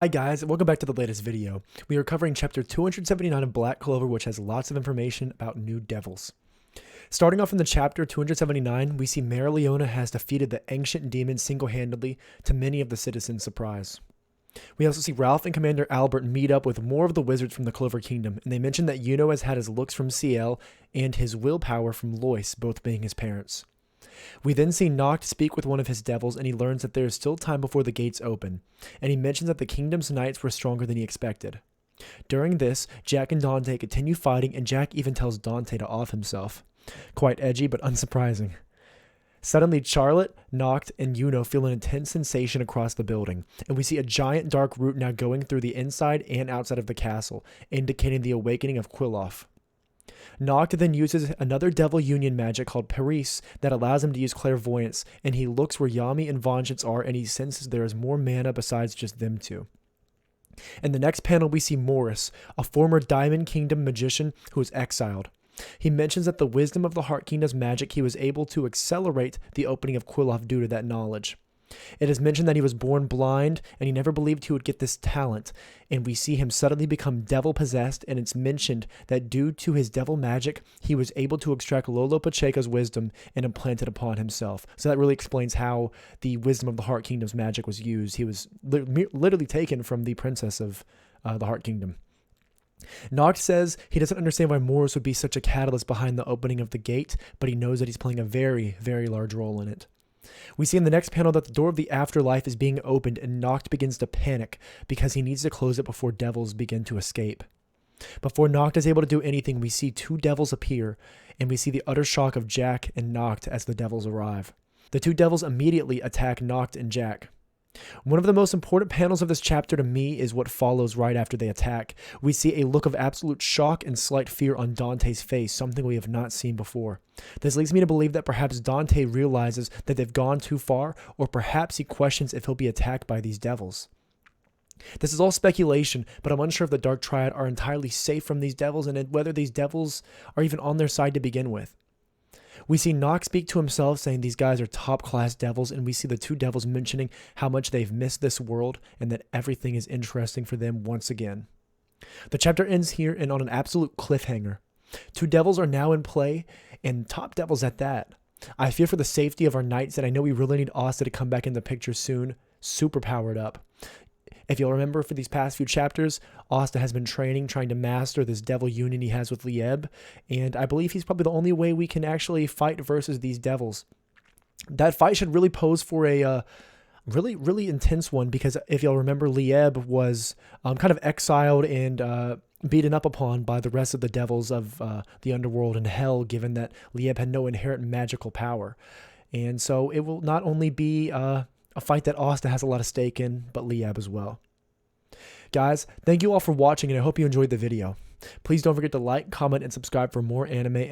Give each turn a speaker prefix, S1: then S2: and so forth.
S1: Hi guys, and welcome back to the latest video. We are covering chapter 279 of Black Clover, which has lots of information about new devils. Starting off in the chapter 279, we see Mara Leona has defeated the ancient demon single-handedly, to many of the citizens' surprise. We also see Ralph and Commander Albert meet up with more of the wizards from the Clover Kingdom, and they mention that Yuno has had his looks from CL and his willpower from Lois, both being his parents. We then see Noct speak with one of his devils, and he learns that there is still time before the gates open, and he mentions that the kingdom's knights were stronger than he expected. During this, Jack and Dante continue fighting, and Jack even tells Dante to off himself. Quite edgy, but unsurprising. Suddenly, Charlotte, Noct, and Yuno feel an intense sensation across the building, and we see a giant dark root now going through the inside and outside of the castle, indicating the awakening of Quilloff. Noct then uses another Devil Union magic called Paris that allows him to use clairvoyance, and he looks where Yami and Vengeance are, and he senses there is more mana besides just them two. In the next panel, we see Morris, a former Diamond Kingdom magician who is exiled. He mentions that the wisdom of the Heart Kingdom's magic, he was able to accelerate the opening of Quilloff due to that knowledge. It is mentioned that he was born blind, and he never believed he would get this talent, and we see him suddenly become devil-possessed, and it's mentioned that due to his devil magic, he was able to extract Lolo Pacheco's wisdom and implant it upon himself. So that really explains how the wisdom of the Heart Kingdom's magic was used. He was literally taken from the princess of the Heart Kingdom. Noct says he doesn't understand why Morris would be such a catalyst behind the opening of the gate, but he knows that he's playing a very, very large role in it. We see in the next panel that the door of the afterlife is being opened, and Noct begins to panic because he needs to close it before devils begin to escape. Before Noct is able to do anything, we see two devils appear, and we see the utter shock of Jack and Noct as the devils arrive. The two devils immediately attack Noct and Jack. One of the most important panels of this chapter to me is what follows right after they attack. We see a look of absolute shock and slight fear on Dante's face, something we have not seen before. This leads me to believe that perhaps Dante realizes that they've gone too far, or perhaps he questions if he'll be attacked by these devils. This is all speculation, but I'm unsure if the Dark Triad are entirely safe from these devils, and whether these devils are even on their side to begin with. We see Noct speak to himself, saying these guys are top-class devils, and we see the two devils mentioning how much they've missed this world and that everything is interesting for them once again. The chapter ends here and on an absolute cliffhanger. Two devils are now in play, and top devils at that. I fear for the safety of our knights, and I know we really need Asta to come back in the picture soon, super powered up. If you'll remember, for these past few chapters, Asta has been training, trying to master this devil union he has with Lieb, and I believe he's probably the only way we can actually fight versus these devils. That fight should really pose for a really intense one, because if you'll remember, Lieb was kind of exiled and beaten up upon by the rest of the devils of the underworld and hell, given that Lieb had no inherent magical power. And so it will not only be a fight that Asta has a lot of stake in, but Lieb as well. Guys, thank you all for watching, and I hope you enjoyed the video. Please don't forget to like, comment, and subscribe for more anime and